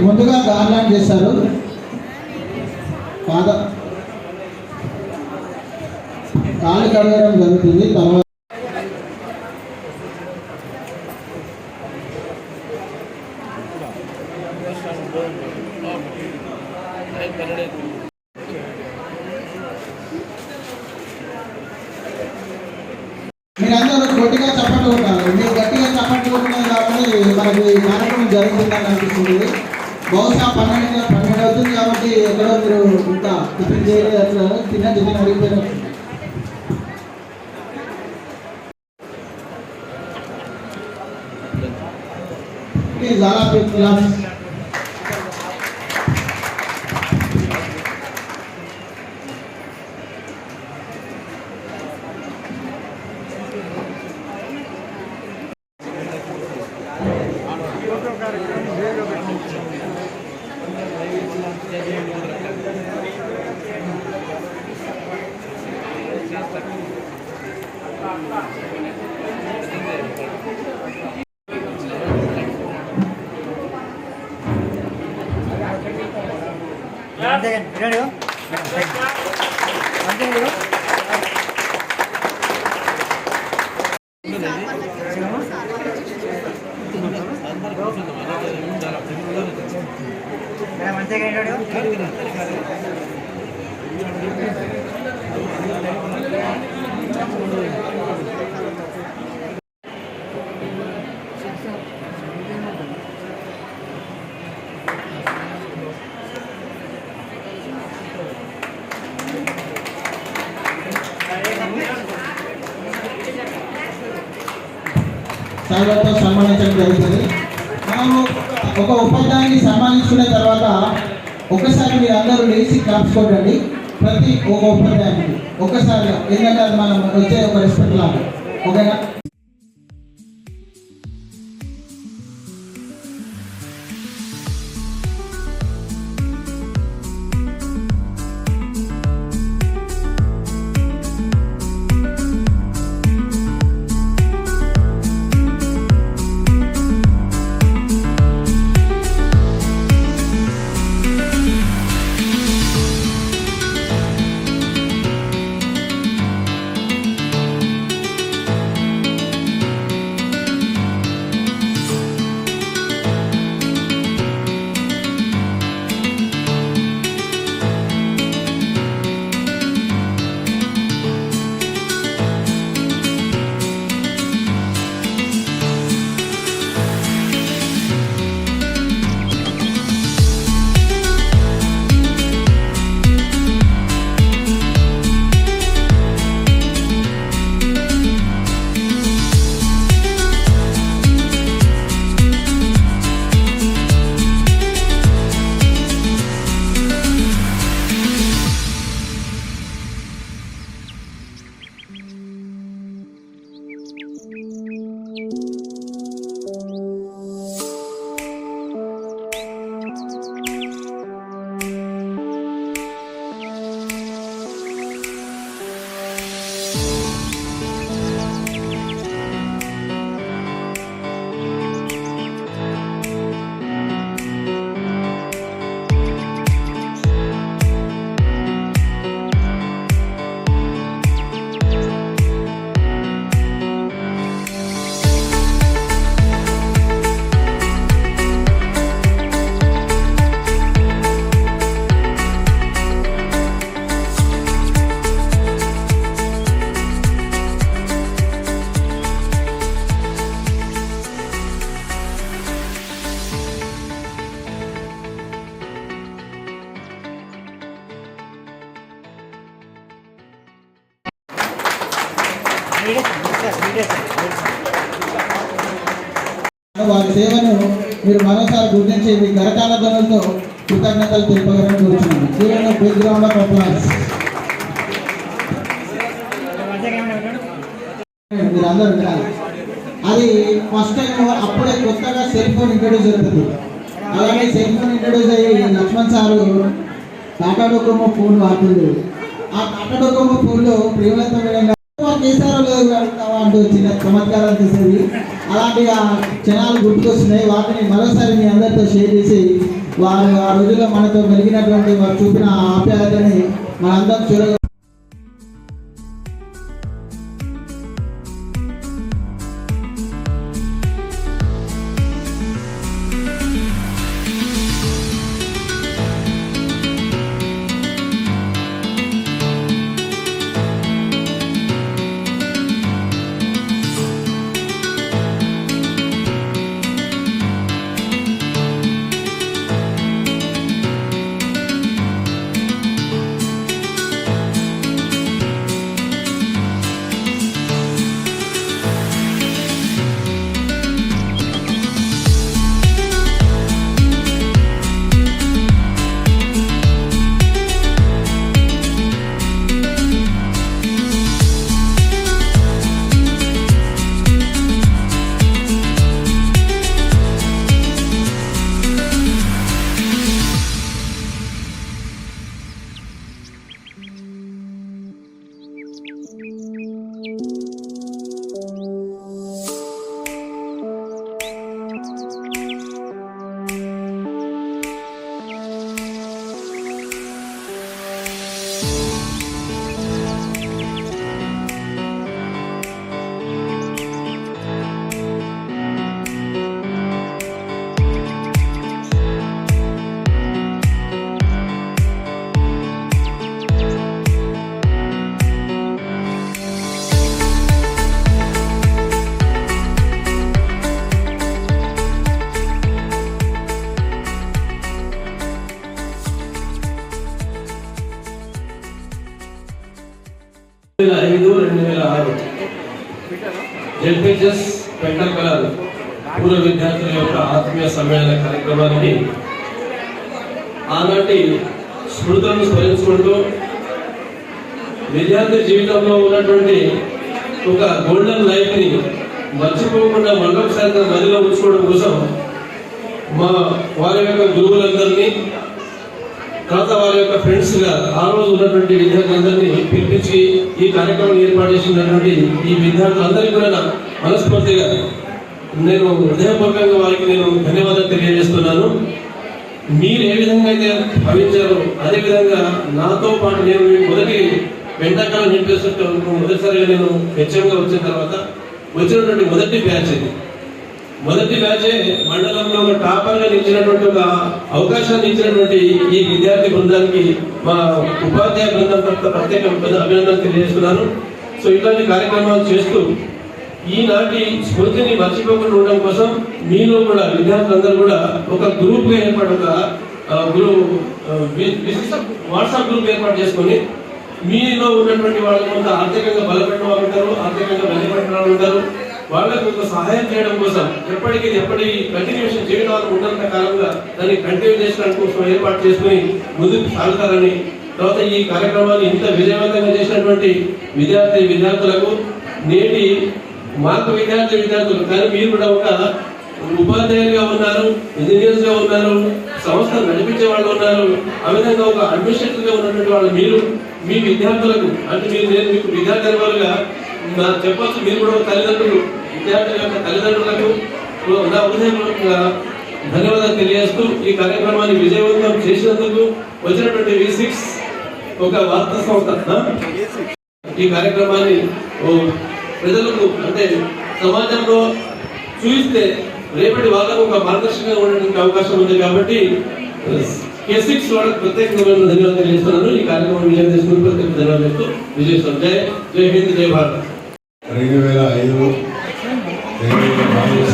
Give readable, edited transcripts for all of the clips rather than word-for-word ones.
ముందుగా గార్లాండ్ చేస్తారు. కాళ్ళు కడగడం జరుగుతుంది. తర్వాత మీరందరూ గట్టిగా చప్పట్లు కొట్టాలి. మీరు గట్టిగా చప్పట్లు కొట్టినది కాబట్టి మనకి కార్యక్రమం జరుగుతుందని అనిపిస్తుంది. బహుశా 12 అవుతుంది కాబట్టి ఎక్కడో మీరు ఇంకా టిఫిన్ చేయలేదు, అట్లా టిఫిన్ అడిగిపోయిన చాలా క్లాస్ సన్మానించడం జరుగుతుంది. మనము ఒక ఉపాధ్యాయుని సన్మానించుకున్న తర్వాత ఒకసారి మీరు అందరూ లేచి క్లాప్స్ కొట్టండి. ప్రతి ఒక ఉపాధ్యాయునికి ఒక్కసారి, ఎందుకంటే అది మనం వచ్చే ఒక రెస్పెక్ట్ లాగా. ఓకేనా? వారి సేవను మీరు మరోసారి గుర్తించి మీ కరతాళ ధ్వనులతో కృతజ్ఞతలు తెలుపగలని కోరుతున్నాను. Big round of applause. మీరందరూ వినాలి. అది ఫస్ట్ టైం అప్పుడే కొత్తగా సెల్ ఫోన్ ఇంట్రడ్యూస్ అవుతుంది. అలాగే సెల్ ఫోన్ ఇంట్రడ్యూస్ అయ్యి Laxman sir Tata Docomo phone వాడుతుంది. ఆ టాటా డోకోమో ఫోన్లో ప్రియలత విధంగా కేసారో లేదు అంటూ చిన్న చమత్కారాలు చేసేది. అలాంటి క్షణాలు గుర్తుకొస్తున్నాయి. వాటిని మరోసారి మీ అందరితో షేర్ చేసి వారు ఆ రోజుల్లో మనతో మెలిగినటువంటి వారు చూపిన ఆప్యాయతని మనందరం చూడ జెడ్పీహెచ్ఎస్ పెంటకల్ పూర్వ విద్యార్థుల యొక్క ఆత్మీయ సమ్మేళన కార్యక్రమానికి ఆనాటి స్మృతులను స్మరించుకుంటూ విద్యార్థి జీవితంలో ఉన్నటువంటి ఒక గోల్డెన్ లైఫ్ ని మర్చిపోకుండా మరొకసారి మదిలో ఉంచుకోవడం కోసం వారి యొక్క గురువులందరినీ తర్వాత వారి యొక్క ఫ్రెండ్స్ గా ఆ రోజు ఉన్నటువంటి విద్యార్థులందరినీ పిలిపించి ఈ కార్యక్రమం ఏర్పాటు చేసినటువంటి ఈ విద్యార్థులందరికీ కూడా మనస్ఫూర్తిగా నేను హృదయపూర్వకంగా వారికి నేను ధన్యవాదాలు తెలియజేస్తున్నాను. మీరు ఏ విధంగా అయితే భావించారో అదేవిధంగా నాతో పాటు నేను మొదటి వెంటకాలం మొదటిసారిగా నేను హెచ్ఎంగా వచ్చిన తర్వాత వచ్చినటువంటి మొదటి బ్యాచ్ మండలంలో ఒక టాపర్గా నిలిచినటువంటి ఒక అవకాశాన్ని ఇచ్చినటువంటి ఈ విద్యార్థి బృందానికి మా ఉపాధ్యాయ బృందం తరఫున ప్రత్యేక అభినందనలు తెలియజేస్తున్నాను. సో ఇలాంటి కార్యక్రమాలు చేస్తూ ఈనాటి స్మృతిని మర్చిపోకుండా ఉండడం కోసం మీలో కూడా విద్యార్థులందరూ కూడా ఒక గ్రూప్ గా ఏర్పాటు వాట్సాప్ గ్రూప్ ఏర్పాటు చేసుకొని మీలో ఉన్నటువంటి వాళ్ళు కొంత ఆర్థికంగా బలపెట్టిన వాళ్ళు ఉంటారు, ఆర్థికంగా బలపడిన వాళ్ళు ఉంటారు. వాళ్ళకు ఒక సహాయం చేయడం కోసం ఎప్పటి కంటిన్యూషన్ జీవితాలు ఉన్నంత కాలంగా దాన్ని కంటిన్యూ చేయడం కోసం ఏర్పాటు చేసుకుని ముందుకు సాగుతారని, తర్వాత ఈ కార్యక్రమాన్ని ఇంత విజయవంతంగా చేసినటువంటి విద్యార్థులకు నేటి మాకు విద్యార్థులు కానీ మీరు కూడా ఒక ఉపాధ్యాయులుగా ఉన్నారు, ఇంజనీర్స్ గా ఉన్నారు, సంస్థను నడిపించే వాళ్ళు ఉన్నారు, ఆ విధంగా ఒక అడ్మినిస్ట్రేటర్ గా ఉన్నటువంటి వాళ్ళు మీరు మీ విద్యార్థులకు అంటే నేను మీకు విద్యార్థి వాళ్ళుగా చెప్పచ్చు. మీరు కూడా తల్లిదండ్రులు విద్యార్థుల యొక్క తల్లిదండ్రులకు నా హృదయపూర్వకంగా ధన్యవాదాలు తెలియజేస్తూ ఈ కార్యక్రమాన్ని విజయవంతం చేసినందుకు వచ్చినటువంటి V6 ఒక వార్తా సంస్థ ఈ కార్యక్రమాన్ని ప్రజలకు అంటే సమాజంలో చూపిస్తే రేపటి వాళ్ళకు ఒక మార్గదర్శకంగా ఉండడానికి అవకాశం ఉంది కాబట్టి K6 వాళ్ళకి ప్రత్యేకంగా ధన్యవాదాలు తెలియజేస్తున్నాను. ఈ కార్యక్రమం విజయం చేసుకుని ప్రత్యేక ధన్యవాదాలు చెప్తూ విజయిస్తాం. జై హింద్, జై భారత్. 2005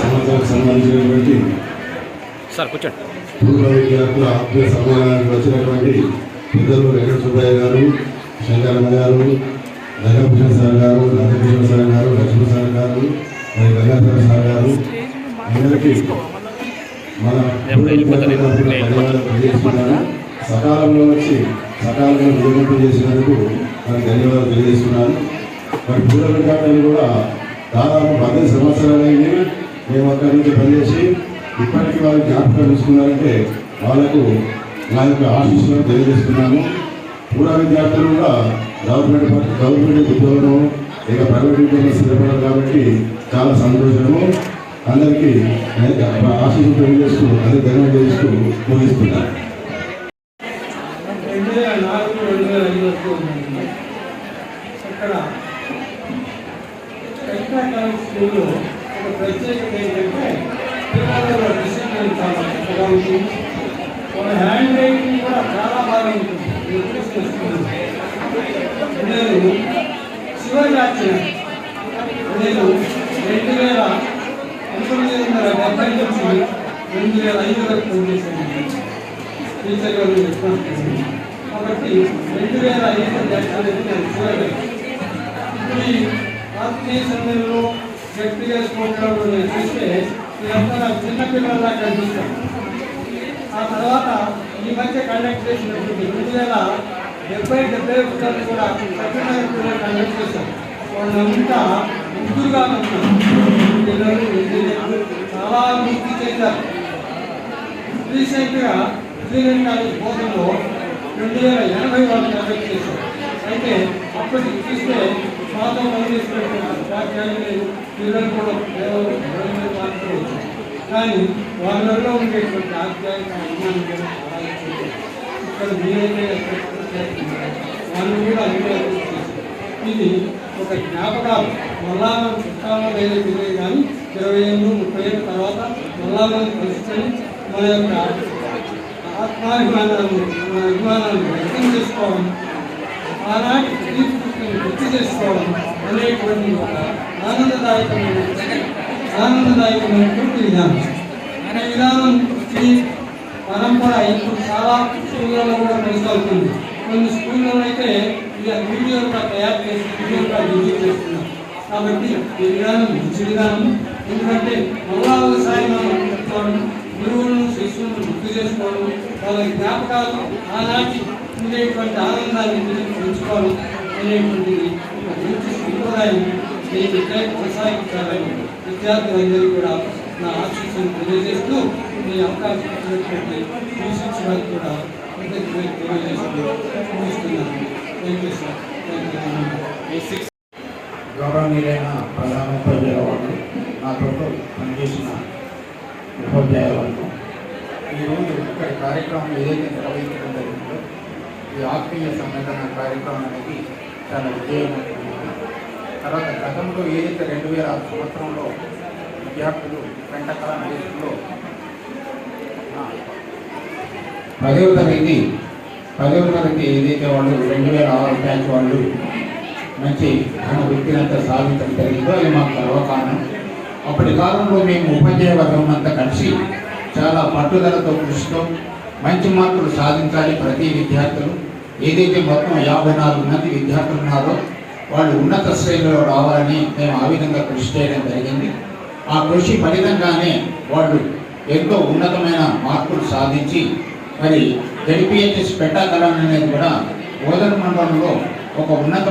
సంవత్సరానికి సంబంధించినటువంటి పూర్వ విద్యార్థుల ఆత్మీయ సమ్మేళనానికి వచ్చినటువంటి పెద్దలు వెంకట సుబ్బయ్య గారు, శంకరమ్మ గారు, జగభూషణ్ సార్ గారు, నందకిషోర్ సార్ గారు, లక్ష్మణ్ సార్ గారు, మరి గంగాధర సార్ గారు అందరికీ మన ధన్యవాదాలు తెలియజేస్తున్నాను. సకాలంలో వచ్చి సకాలంలో విజయవంతం చేసినందుకు నాకు ధన్యవాదాలు తెలియజేస్తున్నాను. మరి పూర్వ విద్యార్థులు కూడా దాదాపు 10 సంవత్సరాలైంది మేము అక్కడి నుంచి పనిచేసి ఇప్పటికీ వాళ్ళు జ్ఞాపకాలు తీసుకున్నారంటే వాళ్ళకు నా యొక్క ఆశీస్సులను తెలియజేస్తున్నాను. పూర్వ విద్యార్థులు కూడా గవర్నమెంట్ ఉద్యోగం ఇక ప్రైవేట్ ఉద్యోగం స్థిరపడరు కాబట్టి చాలా సంతోషము. అందరికీ ఆశీస్సులు తెలియజేస్తూ అదే ధన్యవాదాలు చేస్తూ ముగిస్తున్నారు. 2004-2005 వరకు ఉందండి. అక్కడ కవితా కాలేజ్ స్కూల్లో ఒక ప్రత్యేకత ఏంటంటే పిల్లలలో డిసిప్లిన్ చాలా చక్కగా ఉంటుంది. వాళ్ళ హ్యాండ్ రైటింగ్ కూడా చాలా బాగా ఉంటుంది. నేను చివరి రాసిన నేను 1970 నుంచి 2005 వరకు పనిచేశాను. టీచర్ గారు రెస్పాన్స్ కాబట్టి 2005 నేను చివరి ఈ ఆత్మీయ సమయంలో గట్టిగా స్పోర్ట్లలో నేను చూస్తే ఇదంతా నాకు చిన్నపిల్లల్లా కనిపిస్తాను. ఆ తర్వాత ఈ మధ్య కండక్ట్ చేసినప్పుడు 2070 కూడా సత్యనగర్ పిల్లలు కండక్ట్ చేశారు. వాళ్ళంతా ముగ్గురుగా పిల్లలు చాలా అభివృద్ధి చెందారు. రీసెంట్గా శ్రీరంగ కాలేజ్ బోధనలో 2080 వాళ్ళు కండక్ట్ చేశారు. అయితే అప్పటికి చూస్తే మాతో పనిచేసినటువంటి ఉపాధ్యాయులు పిల్లలు కూడా మాత్రమే వచ్చారు. కానీ వాళ్ళలో ఉండేటువంటి ఆధ్యాత్మిక అభిమానం కూడా చాలా ఎక్కువ. ఇక్కడ మీరైతే వాళ్ళు కూడా అభివృద్ధి చేశారు. ఇది ఒక జ్ఞాపకాలు. మళ్ళా మనం చుట్టాలో లేదా తెలియదు కానీ 20 ఏళ్ళు 30 ఏళ్ళ తర్వాత మళ్ళా మనం కలుసుకొని మన యొక్క ఆత్మాభిమానాన్ని మన అభిమానాన్ని వ్యక్తం చేసుకోవడం, ఆనాటి తీర్పుని గుర్తు చేసుకోవడం అనేటువంటి ఒక ఆనందదాయకమైనటువంటి విధానం. ఈ విధానం ఈ పరంపర ఇప్పుడు చాలా స్కూళ్ళలో కూడా కొనసాగుతుంది. కొన్ని స్కూళ్ళలో అయితే ఇక వీడియోగా తయారు చేసి వీడియోగా డిజైన్ చేస్తున్నారు. కాబట్టి ఈ విధానం మంచి విధానం. ఎందుకంటే మళ్ళా ఒకసారి మనం చెప్పుకోవడం, గురువులను శిష్యులను గుర్తు చేసుకోవడం, వాళ్ళ జ్ఞాపకాలు ఆనాటి ఉండేటువంటి ఆనందాన్ని పెంచుకోవడం అనేటువంటిది ఒక మంచి సంప్రదాయం. దీన్ని కొనసాగించాలని విద్యార్థులందరూ కూడా నా ఆశీస్సును తెలియజేస్తూ ఈ అవకాశం ఇచ్చినటువంటి మ్యూజిక్స్ వారికి కూడా తెలియజేస్తూ ముగిస్తున్నాను. Thank you sir. Thank you. గౌరవనీయులైన ప్రధానోపాధ్యాయులు, నాతో పనిచేసిన ఉపాధ్యాయులకు ఈరోజు ఇక్కడ కార్యక్రమం ఏదైతే నిర్వహించడం జరిగిందో ఈ ఆత్మీయ సమ్మేళన కార్యక్రమం అనేది చాలా విజయవంతమైంది. తర్వాత గతంలో ఏదైతే 2000 సంవత్సరంలో విద్యార్థులు పెంటకళ దేశంలో 10వ తరగతి ఏదైతే వాళ్ళు 2006 బ్యాచ్ వాళ్ళు మంచి ఘన వృత్తినంతా సాధించడం జరిగిందో అది మాకు గర్వకారణం. అప్పటి కాలంలో మేము ఉపాధ్యాయ వర్గం అంతా కలిసి చాలా పట్టుదలతో కృషితో మంచి మార్కులు సాధించాలి. ప్రతి విద్యార్థులు ఏదైతే మొత్తం 54 మంది విద్యార్థులు ఉన్నారో వాళ్ళు ఉన్నత శ్రేణిలో రావాలని మేము ఆ విధంగా కృషి చేయడం జరిగింది. ఆ కృషి ఫలితంగానే వాళ్ళు ఎంతో ఉన్నతమైన మార్కులు సాధించి మరి జడ్పీహెచ్ఎస్ పెట్టకళం అనేది కూడా బోధన మండలంలో ఒక ఉన్నత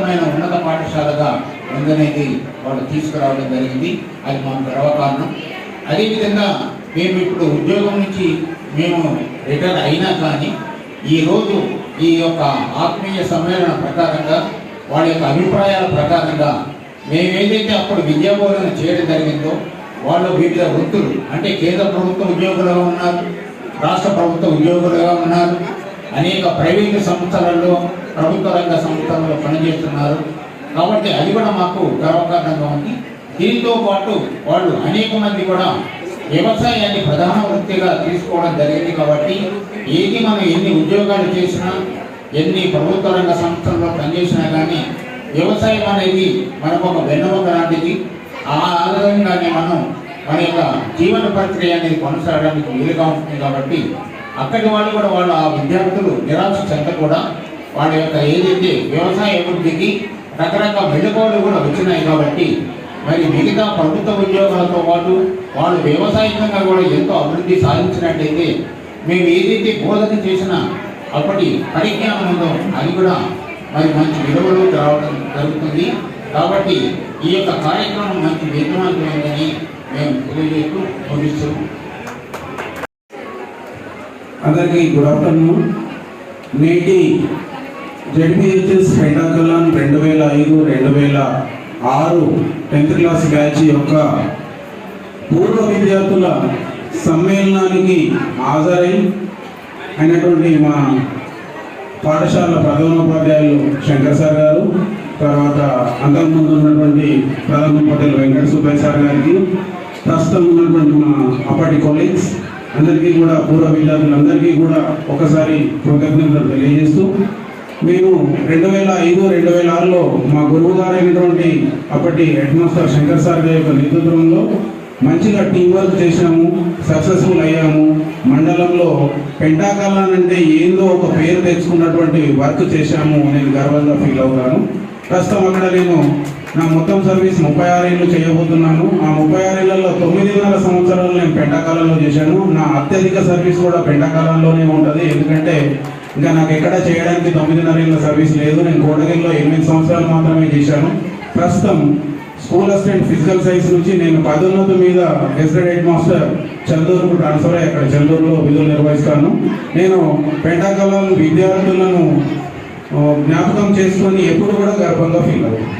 పాఠశాలగా ఉందనేది వాళ్ళు తీసుకురావడం జరిగింది. అది మాకు గర్వకారణం. అదేవిధంగా మేము ఇప్పుడు ఉద్యోగం నుంచి మేము రిటైర్ అయినా కానీ ఈరోజు ఈ యొక్క ఆత్మీయ సమ్మేళన ప్రకారంగా వాళ్ళ యొక్క అభిప్రాయాల ప్రకారంగా మేము ఏదైతే అప్పుడు విద్యాబోధన చేయడం జరిగిందో వాళ్ళు వివిధ వృత్తులు అంటే కేంద్ర ప్రభుత్వ ఉద్యోగులుగా ఉన్నారు, రాష్ట్ర ప్రభుత్వ ఉద్యోగులుగా ఉన్నారు, అనేక ప్రైవేటు సంస్థలలో ప్రభుత్వ రంగ సంస్థలలో పనిచేస్తున్నారు. కాబట్టి అది కూడా మాకు గర్వకారణంగా ఉంది. దీంతో పాటు వాళ్ళు అనేక మంది కూడా వ్యవసాయాన్ని ప్రధాన వృత్తిగా తీసుకోవడం జరిగింది. కాబట్టి ఏది మనం ఎన్ని ఉద్యోగాలు చేసినా ఎన్ని ప్రభుత్వ రంగ సంస్థల్లో పనిచేసినా కానీ వ్యవసాయం అనేది మనకు ఒక వెన్నెముక లాంటిది. ఆ ఆధారంగానే మనం మన యొక్క జీవన ప్రక్రియ అనేది కొనసాగడానికి వీలుగా ఉంటుంది. కాబట్టి అక్కడి వాళ్ళు కూడా వాళ్ళు ఆ విద్యార్థులు నిరాశ చెందకుండా వాళ్ళ యొక్క ఏదైతే వ్యవసాయ అభివృద్ధికి రకరకాల మెళుకువలు కూడా వచ్చినాయి. కాబట్టి మరి మిగతా ప్రభుత్వ ఉద్యోగాలతో పాటు వాళ్ళు వ్యవసాయంగా కూడా ఎంతో అభివృద్ధి సాధించినట్టయితే మేము ఏదైతే బోధన చేసినా అప్పటి పరిజ్ఞానం ఉందో అది కూడా మరి మంచి విలువలు రావడం జరుగుతుంది. కాబట్టి ఈ యొక్క కార్యక్రమం మంచి విజయవంతమైందని మేము తెలియజేస్తూ ముగిస్తున్నాం. అందరికీ గుడ్ ఆఫ్టర్నూన్. నేటి జడ్పీహెచ్ఎస్ పెంటకళం 2005-2006 10th క్లాస్ బ్యాచ్ యొక్క పూర్వ విద్యార్థుల సమ్మేళనానికి హాజరై అయినటువంటి మా పాఠశాల ప్రధానోపాధ్యాయులు శంకర్ సార్ గారు, తర్వాత అంతకుముందు ఉన్నటువంటి ప్రధానోపాధ్యాయులు వెంకట సుబ్బయ్య సార్ గారికి, ప్రస్తుతం ఉన్నటువంటి మా అప్పటి కొలీగ్స్ అందరికీ కూడా, పూర్వ విద్యార్థులందరికీ కూడా ఒకసారి కృతజ్ఞతలు తెలియజేస్తూ, మేము 2005-2006లో మా గురువు గారు అయినటువంటి అప్పటి హెడ్ మాస్టర్ శంకర్ సార్ గారి యొక్క నేతృత్వంలో మంచిగా టీం వర్క్ చేశాము, సక్సెస్ఫుల్ అయ్యాము. మండలంలో పెంటాకలాన్ అంటే ఏందో ఒక పేరు తెచ్చుకున్నటువంటి వర్క్ చేశాము. నేను గర్వంగా ఫీల్ అవుతాను. ప్రస్తుతం అక్కడ నేను నా మొత్తం సర్వీస్ 36 ఏళ్ళు చేయబోతున్నాను. ఆ 36 ఏళ్లలో 9.5 సంవత్సరాలు నేను పెంటాకాలంలో చేశాను. నా అత్యధిక సర్వీస్ కూడా పెంటాకాలంలోనే ఉంటుంది. ఎందుకంటే ఇంకా నాకు ఎక్కడ చేయడానికి 9.5 ఏళ్ళ సర్వీస్ లేదు. నేను కోటగిరిలో 8 సంవత్సరాలు మాత్రమే చేశాను. ప్రస్తుతం స్కూల్ అసిస్టెంట్ ఫిజికల్ సైన్స్ నుంచి నేను పదోన్నతి మీద గెస్టెడ్ హెడ్ మాస్టర్ చందూరుకు ట్రాన్స్ఫర్ అయ్యి అక్కడ చందూరులో విధులు నిర్వహిస్తాను. నేను పెంటాకాలం విద్యార్థులను జ్ఞాపకం చేసుకొని ఎప్పుడు కూడా గర్వంగా ఫీల్ అవుతాను.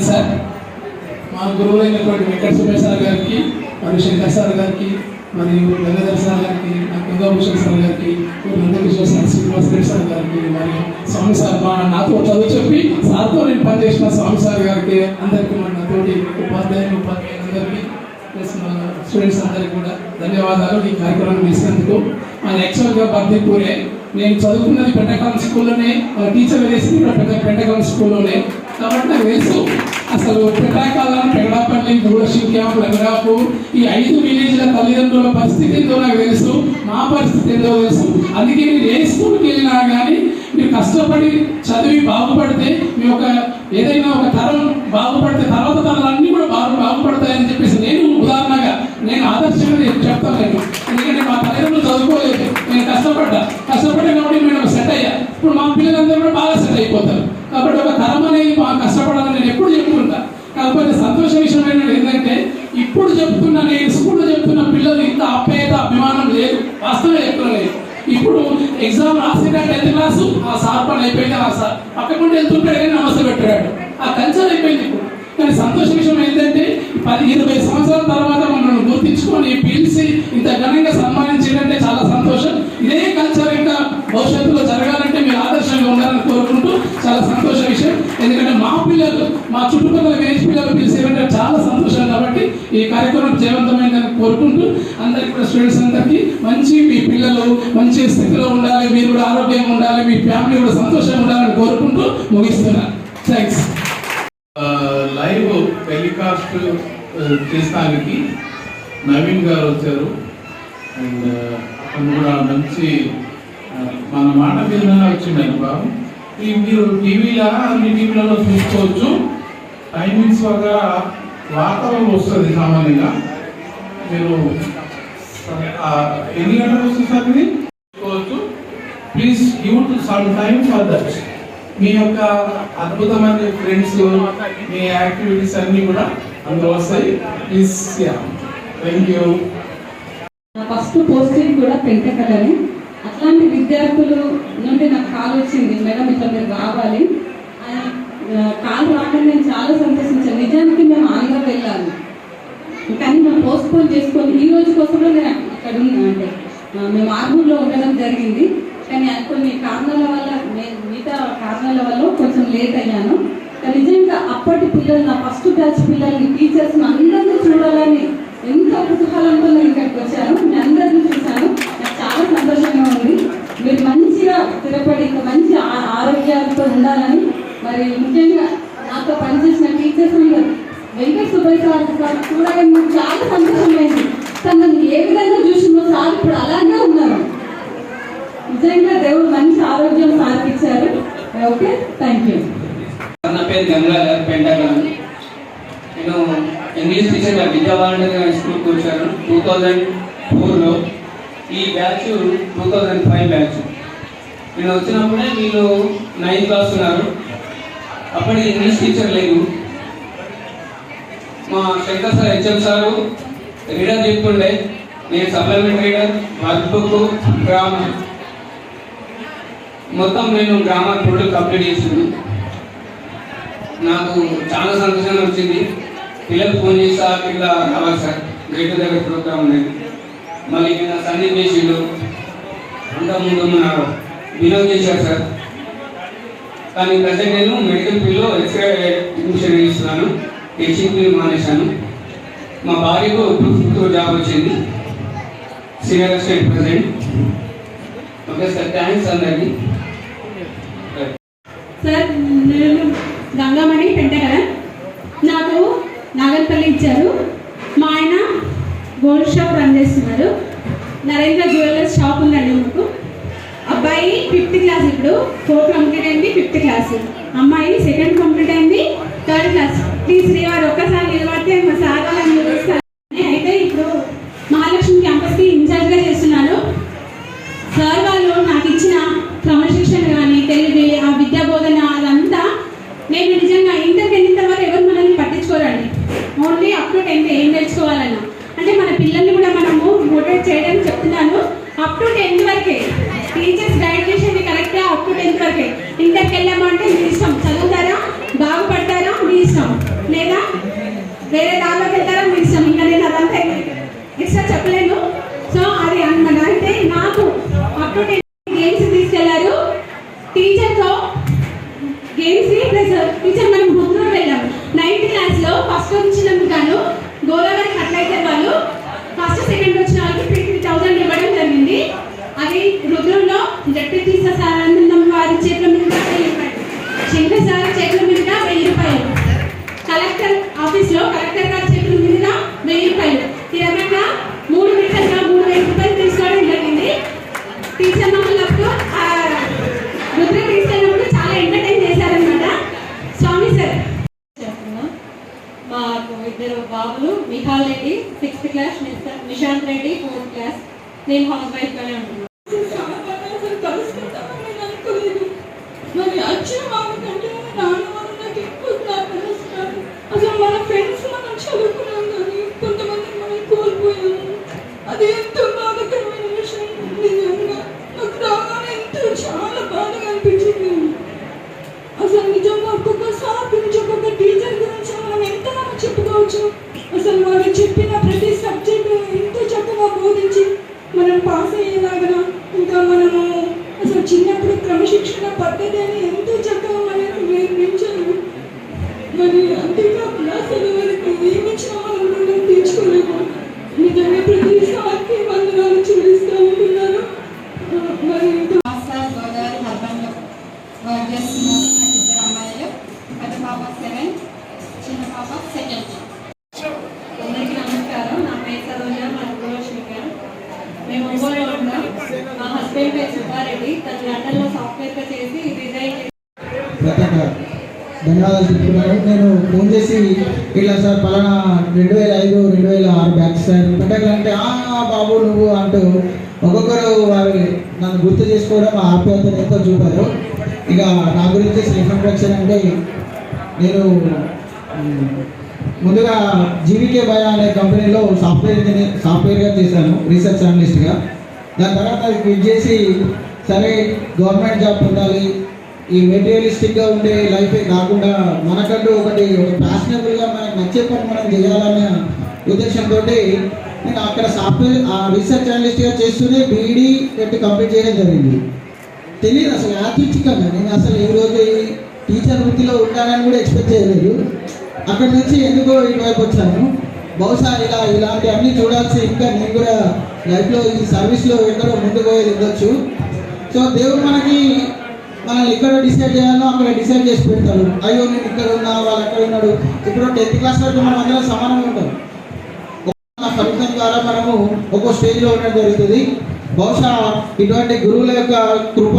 సార్, మా గురువులైనటువంటి వెంకట సుబ్బయ్య సార్ గారికి, మరియు శంకర్ సార్ గారికి, మరియు గంగాధర్ సార్ గారికి, గంగాభూషణ్ సార్ గారికి, నందకిషోర్ సార్, శ్రీనివాస్ రెడ్డి సార్ గారికి, మరియు స్వామి సార్, నాతో చదువు చెప్పి సార్తో నేను పనిచేసిన స్వామి సార్ గారికి, అందరికీ మన నాతోటి ఉపాధ్యాయులందరికీ ప్లస్ మా స్టూడెంట్స్ అందరికీ కూడా ధన్యవాదాలు. ఈ కార్యక్రమం చేసినందుకు. యాక్చువల్గా బందీపూరే నేను చదువుకున్నది పెంటకాలం స్కూల్లోనే, టీచర్ వేసింది కూడా పెంటకాలం స్కూల్లోనే. కాబట్టి నాకు తెలుసు అసలు పెంటాకాలం, పెగడాపల్లి, గూడశింక్యం, రంగాపూర్ ఈ 5 విలేజ్ల తల్లిదండ్రుల పరిస్థితి ఏందో నాకు తెలుసు, మా పరిస్థితి ఏందో తెలుసు. అందుకే మీరు ఏ స్కూల్కి వెళ్ళినా కానీ మీరు కష్టపడి చదివి బాగుపడితే, మీ ఒక ఏదైనా ఒక తరం బాగుపడితే తర్వాత తరాలన్నీ కూడా బాగుపడతాయని చెప్పేసి నేను ఉదాహరణగా నేను ఆదర్శంగా చెప్తాను. నేను ఎందుకంటే మా తల్లిదండ్రులు చదువుకోలేదు, నేను కష్టపడ్డా కాబట్టి నేను సెట్ అయ్యా. ఇప్పుడు మా పిల్లలందరూ కూడా బాగా సెట్ అయిపోతారు. కాబట్టి ఒక తరం అనేది బాగా కష్టపడాలని నేను ఎప్పుడు చెప్పుకుంటా. కాకపోతే సంతోష విషయం ఏంటంటే ఇప్పుడు చెప్తున్నా, నేను స్కూల్లో చెప్తున్న పిల్లలు ఇంత ఆప్యాయత అభిమానం లేదు, వాస్తవం చెప్తున్నా. ఇప్పుడు ఎగ్జామ్ రాసిన 10th క్లాసు ఆ సార్ పని అయిపోయింది, ఆ సార్ పక్కకుండా వెళ్తుంటాడు కానీ నమస్తే పెట్టాడు, ఆ కల్చర్ అయిపోయింది ఇప్పుడు. కానీ సంతోష విషయం ఏంటంటే 10-20 సంవత్సరాల తర్వాత మనల్ని గుర్తించుకొని పిలిచి ఇంత ఘనంగా సన్మానించారంటే చాలా సంతోషం. ఇదే కల్చర్ ఇంకా భవిష్యత్తులో జరగాలంటే మీరు ఆదర్శంగా ఉండాలని కోరుకుంటూ చాలా సంతోష విషయం. ఎందుకంటే మా పిల్లలు, మా చుట్టుపక్కల విలేజ్ పిల్లలు పిలిచేరంటే చాలా సంతోషం. కాబట్టి ఈ కార్యక్రమం జయవంతమైందని కోరుకుంటూ అందరికీ కూడా స్టూడెంట్స్ అందరికీ మీ పిల్లలు మంచి స్థితిలో ఉండాలి, మీరు కూడా ఆరోగ్యంగా ఉండాలి, మీ ఫ్యామిలీ కూడా సంతోషంగా ఉండాలని కోరుకుంటూ ముగిస్తున్నాను. థ్యాంక్స్. లైవ్ టెలికాస్ట్ చేస్తానికి నవీన్ గారు వచ్చారు. అండ్ అతను కూడా మంచి మన మాట మీద వచ్చిండండి బాబు. మీరు టీవీలో అన్ని టీవీలలో చూసుకోవచ్చు. టైమింగ్స్ వల్ల వాతావరణం వస్తుంది సామాన్యంగా. మీరు ఎన్ని గంటలకు వస్తుంది సార్ ఇది చూసుకోవచ్చు. Please give some time for that. మీ యొక్క అద్భుతమైన ఫ్రెండ్స్, మీ యాక్టివిటీస్ అన్నీ కూడా అందులో వస్తాయి. Please. Thank you. First posting కూడా పెంటకలని. అట్లాంటి విద్యార్థుల నుండి నాకు కాల్ వచ్చింది, మేడం ఇట్లా మీరు రావాలి అని. కాల్ రాగానే నేను చాలా సంతోషించాను. నిజానికి మేము ఆంధ్ర వెళ్ళాలి, కానీ మేము పోస్ట్పోన్ చేసుకొని ఈ రోజు కోసమే నేను ఇక్కడ అంటే మేము ఆర్మూర్లో ఉండడం జరిగింది. కానీ కొన్ని కారణాల వల్ల, మిగతా కారణాల వల్ల కొంచెం లేట్ అయ్యాను. నిజంగా అప్పటి పిల్లలు, నా ఫస్ట్ బ్యాచ్ పిల్లల్ని, టీచర్స్ని అందరినీ చూడాలని ఎంతో కుతూహలంతో నేను ఇక్కడికి వచ్చాను. నేను అందరినీ చూశాను, నాకు చాలా సంతోషంగా ఉంది. మీరు మంచిగా స్థిరపడి మంచి ఆరోగ్యాలతో ఉండాలని, మరి ముఖ్యంగా నాతో పనిచేసిన టీచర్స్ వెంకట సుబ్బయ్య సార్ చూడగానే నాకు చాలా సంతోషమైంది. తనని ఏ విధంగా చూసినో సార్ ఇప్పుడు అలాగే ఉన్నారు. నిజంగా దేవుడు మంచి ఆరోగ్యం సాధించారు. Okay, thank you. నా పేరు గంగాధర్, పెంటకాలం. నేను ఇంగ్లీష్ టీచర్గా విద్యావారంటీ స్కూల్కి వచ్చాను 2004లో. ఈ బ్యాచ్ 2005 బ్యాచ్. నేను వచ్చినప్పుడే వీళ్ళు 9th క్లాస్ ఉన్నారు. అప్పటికి ఇంగ్లీష్ టీచర్ లేదు. మా Shankar sir, HM sir reader చెప్తుండే, నేను supplement reader, work book, grammar మొత్తం నేను గ్రామర్ టోటల్ కంప్లీట్ చేసాను. నాకు చాలా సంతోషంగా వచ్చింది. పిల్లలు ఫోన్ చేసి సార్ ఇట్లా కావాలి సార్ గెట్ దగ్గర ప్రోగ్రామ్ ఉన్నది. మళ్ళీ నిన్న సందీప్ చేసిండు, అంతకుముందు మన వినోద్ చేశారు సార్. కానీ ప్రజెంట్ నేను మెడికల్ ఫీల్డ్లో ఎక్స్రే టెక్నీషియన్ ఇస్తున్నాను, టీచింగ్ ఫీల్డ్ మానేశాను. మా భార్యకు 2 జాబ్ వచ్చింది, senior assistant president. Okay sir, thanks అందరికీ. సార్ నేను గంగామణి పెంటగడ, నాకు నాగర్పల్లి ఇచ్చారు. మా ఆయన గోల్డ్ షాప్ రన్ చేస్తున్నారు. నరేంద్ర జ్యువెలర్స్ షాప్ ఉందండి మాకు. అబ్బాయి 5th క్లాస్, ఇప్పుడు 4th కంప్లీట్ అయింది, 5th క్లాస్. అమ్మాయి 2nd కంప్లీట్ అయింది, 3rd క్లాస్. ప్లీజ్ శ్రీవారు ఒక్కసారి నిలబడితే మా సార్ వాళ్ళని చూపిస్తారు. అయితే ఇప్పుడు మహాలక్ష్మి క్యాంపస్కి ఇన్ఛార్జ్గా చేస్తున్నాను. సార్ వాళ్ళు నాకు ఇచ్చిన క్రమశిక్షణ కానీ తెలివి, ఆ విద్యా బోధన అదంతా నేను నిజంగా ఇంటర్కి వెళ్ళిన వరకు ఎవరు మనల్ని పట్టించుకోరండి. ఓన్లీ అప్ టు 10th ఏం నేర్చుకోవాలన్నా అంటే మన పిల్లల్ని కూడా మనము మోటివేట్ చేయడానికి చెప్తున్నాను. అప్ టు 10th వరకే టీచర్స్ గైడ్ చేసేది కరెక్ట్గా అప్ టు 10th వరకే. ఇంటర్కి వెళ్ళామంటే మీ ఇష్టం, చదువుతారా బాగుపడతారా మీ ఇష్టం, లేదా వేరే దారిలోకి వెళ్తారా మీ ఇష్టం. ఇంకా నేను అదంతా ఎక్స్ట్రా చెప్పలేను. సో అది అన్నమాట. అయితే నాకు అప్ టు 10th గేమ్స్ తీసుకెళ్లారు టీచర్తో. గేమ్స్ ప్లస్ టీచర్ మనం ముందు వెళ్ళాము. 9th క్లాస్లో ఫస్ట్ వచ్చినందుకు గాను గోదావరి అట్లయితే వాళ్ళు ఫస్ట్ సెకండ్ వచ్చిన వాళ్ళకి 3,000 ఇవ్వడం జరిగింది. అది రుద్రంలో జడ్పీ సారానందం వారి చేతుల మీద 1000 రూపాయలు, శంకర్ సార్ చేతుల మీద 1000 రూపాయలు, కలెక్టర్ ఆఫీస్లో కలెక్టర్ గారి చేతుల మీద 1000 రూపాయలు. ఈ రకంగా 3 విడతలుగా 3,000 రూపాయలు తీసుకోవడం జరిగింది. టీచర్ మమ్మల్ని రుద్రం తీసుకెళ్ళినప్పుడు చాలా ఎంటర్టైన్ చేశారనమాట. స్వామి సార్ మాకు 2 బాబులు, Mihal Reddy 6th class, Nishant Reddy 4th class. నేను హౌస్ వైఫ్గానే ఉంటున్నాను. మరి వచ్చిన వాళ్ళకంటే నాన్న వాళ్ళు నాకు ఎక్కువ జ్ఞాపకం. అసలు మన ఫ్రెండ్స్ మనం చదువుకున్నాం కానీ కొంతమంది మనం కోల్పోయాము. అది ఎంతో బాధాకరమైన విషయం. నిజంగా నాకు రాగానే ఎంతో చాలా బాధగా అనిపించింది. అసలు నిజంగా ఒక్కొక్కసారి గురించి ఒక్కొక్క టీచర్ గురించి మనం ఎంతగా చెప్పుకోవచ్చు. అసలు వాళ్ళు చెప్పిన ప్రతి సబ్జెక్టు ఎంతో చక్కగా బోధించి మనం పాస్ అయ్యేలాగా, ఇంకా మనము అసలు చిన్నప్పుడు క్రమశిక్షణ పద్ధతి అని ఎంతో చక్కగా మనకు నేర్పించారు. మరి అంతేకాకుండా అసలు వాళ్ళకి ఏమిచ్చినా మనం తీర్చుకోలేము. నిజంగా ప్రతిసారికి వందనాలు చెల్లిస్తూ ఉంటున్నారు. మరి గోదావరి హర్బన్లో వర్క్ చేస్తున్నారు. నాకు 2 అమ్మాయిలు, పెద్ద పాప 7th, చిన్న పాప 2nd. అందరికీ నమస్కారం. నా పేరు సరోజ, మా గృహలక్ష్మి గారు. మేము ఒంగోలులో ఉంటాం. మా హస్బెండ్ పేరు సుబ్బారెడ్డి. తను లండన్లో సాఫ్ట్వేర్గా చేసి రిజైన్ చేసి ధన్యవాదాలు చెప్తున్నాను. నేను ఫోన్ చేసి ఇలా సార్ పలానా 2005, 2006 బ్యాచ్ సార్ పెట్టాలంటే బాబు నువ్వు అంటూ ఒక్కొక్కరు వారి నన్ను గుర్తు చేసుకోవడం, ఆ ఆప్యాయతను ఎంతో చూపారు. ఇక నా గురించి సెల్ఫ్ ఇంట్రడక్షన్ అంటే నేను ముందుగా జీవికే బయా అనే కంపెనీలో సాఫ్ట్వేర్గా చేశాను, రీసెర్చ్ అనలిస్ట్గా. దాని తర్వాత అది క్విట్ చేసి సరే గవర్నమెంట్ జాబ్ పొందాలి, ఈ మెటీరియలిస్టిక్గా ఉండే లైఫే కాకుండా మనకంటూ ఒక ప్యాషనబుల్గా మనకు నచ్చే పని మనం చేయాలనే ఉద్దేశంతో నేను అక్కడ సాఫ్ట్వేర్ రీసెర్చ్ అనలిస్ట్గా చేస్తూనే బీఈడీ కంప్లీట్ చేయడం జరిగింది. తెలియదు అసలు యాదృచ్ఛికంగా నేను అసలు ఈ రోజు టీచర్ వృత్తిలో ఉంటానని కూడా ఎక్స్పెక్ట్ చేయలేదు. అక్కడి నుంచి ఎందుకో ఇటువైపు వచ్చాను. బహుశా ఇలాంటి అన్నీ చూడాల్సి ఇంకా నేను కూడా లైఫ్లో ఈ సర్వీస్లో ఎక్కడో ముందుకు పోయేది ఉండొచ్చు. సో దేవుడు మనల్ని ఇక్కడ డిసైడ్ చేయాలో అక్కడ డిసైడ్ చేసి పెడతాడు. అయ్యో నేను ఇక్కడ ఉన్నా, వాళ్ళు అక్కడ ఉన్నాడు. ఇప్పుడు 10th క్లాస్ వరకు మనం అందరం సమానంగా ఉంటాం. ఫలితం ద్వారా మనము ఒక్కో స్టేజ్లో ఉండడం జరుగుతుంది. బహుశా ఇటువంటి గురువుల యొక్క కృప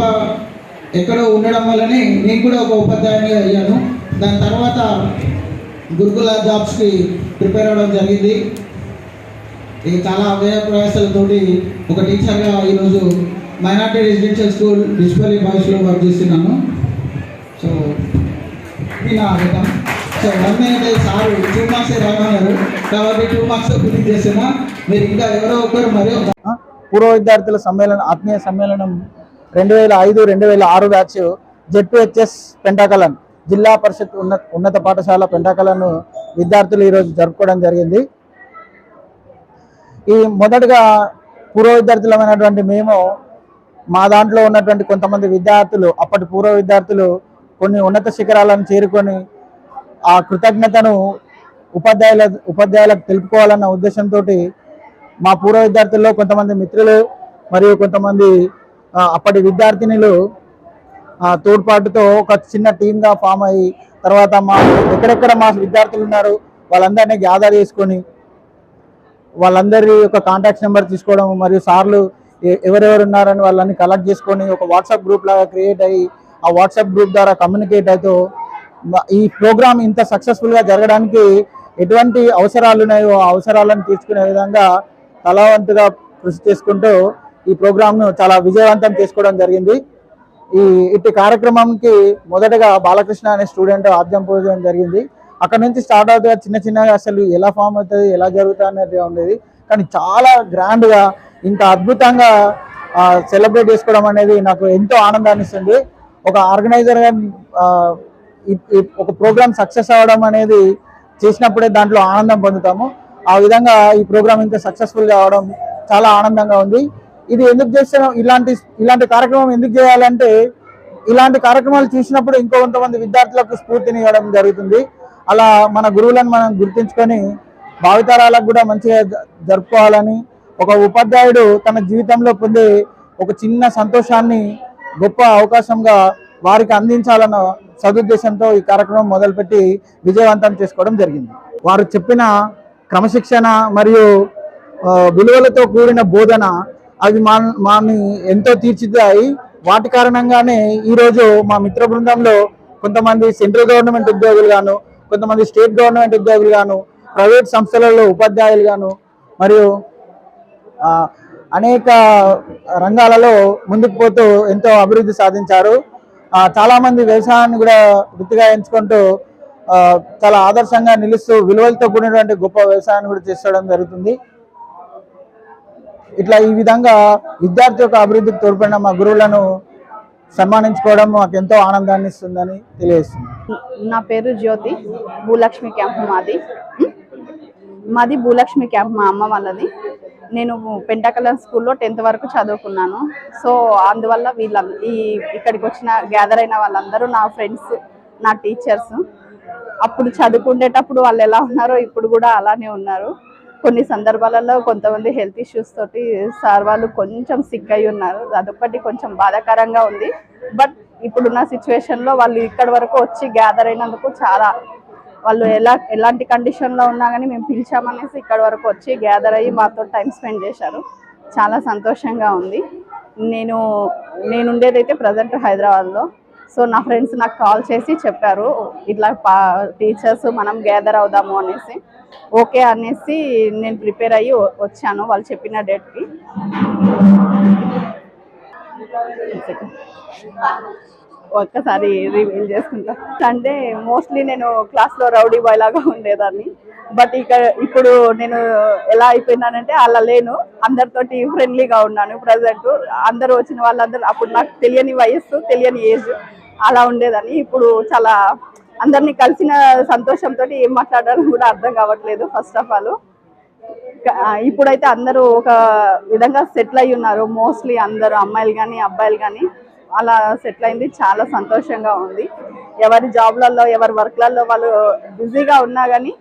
ఎక్కడో ఉండడం వల్లనే నేను కూడా ఒక ఉపాధ్యాయునిగా అయ్యాను. దాని తర్వాత గురుకుల జాబ్స్కి ప్రిపేర్ అవ్వడం జరిగింది. ఇది చాలా వ్యయ ప్రయాసాలతోటి ఒక టీచర్గా ఈరోజు minority residential school Dichpally బాయ్స్లో work చేస్తున్నాను. సో ఇది నా అర్థం. సో 1 minute సార్ 2 marks రాగన్నారు కాబట్టి 2 marks ఫినిష్ చేస్తున్నా. మీరు ఇంకా ఎవరో ఒకరు మరియు పూర్వ విద్యార్థుల ఆత్మీయ సమ్మేళనం 2005-2006 బ్యాచ్ జెడ్పీహెచ్ఎస్ పెంటాకలన్ జిల్లా పరిషత్ ఉన్నత పాఠశాల పెంటాకలను విద్యార్థులు ఈరోజు జరుపుకోవడం జరిగింది. ఈ మొదటగా పూర్వ విద్యార్థులమైనటువంటి మేము మా దాంట్లో ఉన్నటువంటి కొంతమంది విద్యార్థులు, అప్పటి పూర్వ విద్యార్థులు కొన్ని ఉన్నత శిఖరాలను చేరుకొని ఆ కృతజ్ఞతను ఉపాధ్యాయులకు తెలుపుకోవాలన్న ఉద్దేశంతో మా పూర్వ విద్యార్థుల్లో కొంతమంది మిత్రులు మరియు కొంతమంది అప్పటి విద్యార్థినులు తోడ్పాటుతో ఒక చిన్న టీమ్గా ఫామ్ అయ్యి తర్వాత ఎక్కడెక్కడ మా విద్యార్థులు ఉన్నారు వాళ్ళందరినీ గ్యాదర్ చేసుకొని వాళ్ళందరి యొక్క కాంటాక్ట్ నెంబర్ తీసుకోవడం మరియు సార్లు ఎవరెవరు ఉన్నారని వాళ్ళని కలెక్ట్ చేసుకొని ఒక వాట్సాప్ గ్రూప్ లాగా క్రియేట్ అయ్యి ఆ వాట్సాప్ గ్రూప్ ద్వారా కమ్యూనికేట్ అవుతూ ఈ ప్రోగ్రామ్ ఇంత సక్సెస్ఫుల్గా జరగడానికి ఎటువంటి అవసరాలు ఉన్నాయో ఆ అవసరాలను తీర్చుకునే విధంగా తలవంతుగా కృషి చేసుకుంటూ ఈ ప్రోగ్రామ్ను చాలా విజయవంతం చేసుకోవడం జరిగింది. ఇట్టి కార్యక్రమంకి మొదటగా బాలకృష్ణ అనే స్టూడెంట్ ఆద్యం పోయడం జరిగింది. అక్కడ నుంచి స్టార్ట్ అవుతుంది చిన్న చిన్నగా అసలు ఎలా ఫామ్ అవుతుంది ఎలా జరుగుతుంది అనేది ఉండేది. కానీ చాలా గ్రాండ్గా ఇంత అద్భుతంగా సెలబ్రేట్ చేసుకోవడం అనేది నాకు ఎంతో ఆనందాన్ని ఇస్తుంది. ఒక ఆర్గనైజర్గా ఒక ప్రోగ్రామ్ సక్సెస్ అవ్వడం అనేది చేసినప్పుడే దాంట్లో ఆనందం పొందుతాము. ఆ విధంగా ఈ ప్రోగ్రామ్ ఇంత సక్సెస్ఫుల్గా అవడం చాలా ఆనందంగా ఉంది. ఇది ఎందుకు చేస్తాం, ఇలాంటి కార్యక్రమం ఎందుకు చేయాలంటే ఇలాంటి కార్యక్రమాలు చూసినప్పుడు ఇంకో కొంతమంది విద్యార్థులకు స్ఫూర్తిని ఇవ్వడం జరుగుతుంది. అలా మన గురువులను మనం గుర్తించుకొని భావితరాలకు కూడా మంచిగా జరుపుకోవాలని, ఒక ఉపాధ్యాయుడు తన జీవితంలో పొందే ఒక చిన్న సంతోషాన్ని గొప్ప అవకాశంగా వారికి అందించాలన్న సదుద్దేశంతో ఈ కార్యక్రమం మొదలుపెట్టి విజయవంతం చేసుకోవడం జరిగింది. వారు చెప్పిన క్రమశిక్షణ మరియు విలువలతో కూడిన బోధన అవి మాని ఎంతో తీర్చిదిద్దాయి. వాటి కారణంగానే ఈరోజు మా మిత్ర బృందంలో కొంతమంది సెంట్రల్ గవర్నమెంట్ ఉద్యోగులు గాను, కొంతమంది స్టేట్ గవర్నమెంట్ ఉద్యోగులు గాను, ప్రైవేట్ సంస్థలలో ఉపాధ్యాయులు గాను మరియు అనేక రంగాలలో ముందుకు పోతూ ఎంతో అభివృద్ధి సాధించారు. చాలామంది వ్యవసాయాన్ని కూడా వృత్తిగా ఎంచుకుంటూ చాలా ఆదర్శంగా నిలుస్తూ విలువలతో కూడినటువంటి గొప్ప వ్యవసాయాన్ని కూడా చేస్తడం జరుగుతుంది. ఇట్లా ఈ విధంగా విద్యార్థి యొక్క అభివృద్ధికి తోడ్పడిన మా గురువులను సన్మానించుకోవడం మాకు ఎంతో ఆనందాన్ని ఇస్తుందని తెలియజేస్తుంది. నా పేరు జ్యోతి. భూలక్ష్మి క్యాంప్ మాది భూలక్ష్మి క్యాంప్ మా అమ్మ వాళ్ళది. నేను పెంటాకలం స్కూల్లో 10th వరకు చదువుకున్నాను. సో అందువల్ల ఇక్కడికి వచ్చిన గ్యాదర్ అయిన వాళ్ళందరూ నా ఫ్రెండ్స్, నా టీచర్స్. అప్పుడు చదువుకునేటప్పుడు వాళ్ళు ఎలా ఉన్నారో ఇప్పుడు కూడా అలానే ఉన్నారు. కొన్ని సందర్భాలలో కొంతమంది హెల్త్ ఇష్యూస్ తోటి సార్ వాళ్ళు కొంచెం సిక్ అయి ఉన్నారు. అదొక్కటి కొంచెం బాధాకరంగా ఉంది. బట్ ఇప్పుడున్న సిచ్యువేషన్లో వాళ్ళు ఇక్కడి వరకు వచ్చి గ్యాదర్ అయినందుకు చాలా వాళ్ళు ఎలాంటి కండిషన్లో ఉన్నా కానీ మేము పిలిచామనేసి ఇక్కడి వరకు వచ్చి గ్యాదర్ అయ్యి మాతో టైం స్పెండ్ చేశారు. చాలా సంతోషంగా ఉంది. నేను ఉండేదైతే ప్రజెంట్ హైదరాబాద్లో. సో నా ఫ్రెండ్స్ నాకు కాల్ చేసి చెప్పారు ఇట్లా టీచర్స్ మనం గ్యాదర్ అవుదాము అనేసి. ఓకే అనేసి నేను ప్రిపేర్ అయ్యి వచ్చాను వాళ్ళు చెప్పిన డేట్కి. ఒక్కసారి రివీల్ చేసుకుంటా. అంటే మోస్ట్లీ నేను క్లాస్లో రౌడీ బాయ్ లాగా ఉండేదాన్ని. బట్ ఇప్పుడు నేను ఎలా అయిపోయినానంటే అలా లేను. అందరితోటి ఫ్రెండ్లీగా ఉన్నాను. ప్రజెంట్ అందరూ వచ్చిన వాళ్ళందరూ అప్పుడు నాకు తెలియని వయస్సు, తెలియని ఏజ్ అలా ఉండేదాన్ని. ఇప్పుడు చాలా అందరినీ కలిసిన సంతోషంతో ఏం మాట్లాడాలో కూడా అర్థం కావట్లేదు. ఫస్ట్ ఆఫ్ ఆల్ ఇప్పుడైతే అందరూ ఒక విధంగా సెటిల్ అయి ఉన్నారు. మోస్ట్లీ అందరూ అమ్మాయిలు కానీ అబ్బాయిలు కానీ అలా సెటిల్ అయింది. చాలా సంతోషంగా ఉంది. ఎవరి జాబ్లలో ఎవరి వర్క్లలో వాళ్ళు బిజీగా ఉన్నా కానీ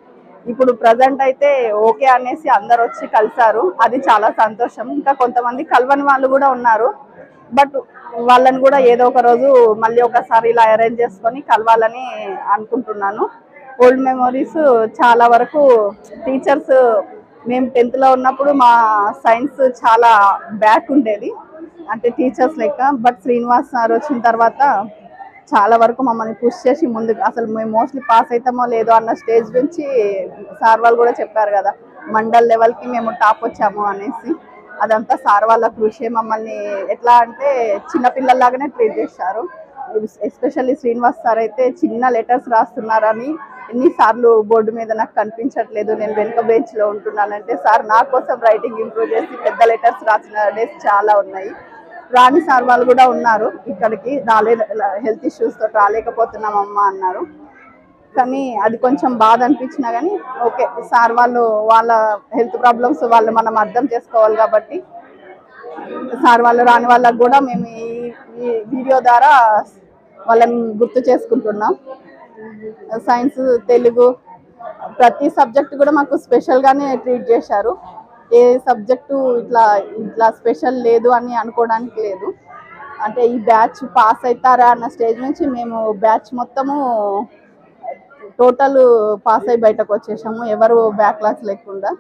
ఇప్పుడు ప్రజెంట్ అయితే ఓకే అనేసి అందరు వచ్చి కలిసారు. అది చాలా సంతోషం. ఇంకా కొంతమంది కలవని వాళ్ళు కూడా ఉన్నారు. బట్ వాళ్ళని కూడా ఏదో ఒక రోజు మళ్ళీ ఒకసారి ఇలా అరేంజ్ చేసుకొని కలవాలని అనుకుంటున్నాను. ఓల్డ్ మెమొరీస్ చాలా వరకు టీచర్స్ మేము 10th ఉన్నప్పుడు మా సైన్స్ చాలా బ్యాక్ ఉండేది, అంటే టీచర్స్ లెక్క. బట్ శ్రీనివాస్ సార్ వచ్చిన తర్వాత చాలా వరకు మమ్మల్ని పుష్ చేసి ముందుకు, అసలు మేము మోస్ట్లీ పాస్ అవుతామో లేదో అన్న స్టేజ్ నుంచి సార్ వాళ్ళు కూడా చెప్పారు కదా మండల్ లెవెల్కి మేము టాప్ వచ్చాము అనేసి. అదంతా సార్ వాళ్ళ కృషి. మమ్మల్ని ఎట్లా అంటే చిన్నపిల్లల్లాగానే ట్రీట్ చేశారు. ఎస్పెషల్లీ శ్రీనివాస్ సార్ అయితే చిన్న లెటర్స్ రాస్తున్నారని ఎన్నిసార్లు బోర్డు మీద నాకు కనిపించట్లేదు, నేను వెనుక బెంచ్లో ఉంటున్నానంటే సార్ నా కోసం రైటింగ్ ఇంప్రూవ్ చేసి పెద్ద లెటర్స్ రాసిన డేస్ చాలా ఉన్నాయి. రాణి సార్ వాళ్ళు కూడా ఉన్నారు, ఇక్కడికి హెల్త్ ఇష్యూస్ తో రాలేకపోతున్నామమ్మా అన్నారు. కానీ అది కొంచెం బాధ అనిపించినా కానీ ఓకే, సార్ వాళ్ళు వాళ్ళ హెల్త్ ప్రాబ్లమ్స్ వాళ్ళు మనం అర్థం చేసుకోవాలి కాబట్టి సార్ వాళ్ళు రాని వాళ్ళకు కూడా మేము ఈ వీడియో ద్వారా వాళ్ళని గుర్తు చేసుకుంటున్నాం. సైన్స్, తెలుగు ప్రతి సబ్జెక్ట్ కూడా మాకు స్పెషల్గానే ట్రీట్ చేశారు. ఏ సబ్జెక్టు ఇట్లా స్పెషల్ లేదు అని అనుకోవడానికి లేదు. అంటే ఈ బ్యాచ్ పాస్ అవుతారా అన్న స్టేజ్ నుంచి మేము బ్యాచ్ మొత్తము టోటల్ పాస్ అయి బయటకు వచ్చేసాము, ఎవరు బ్యాక్లాగ్స్ లేకుండా.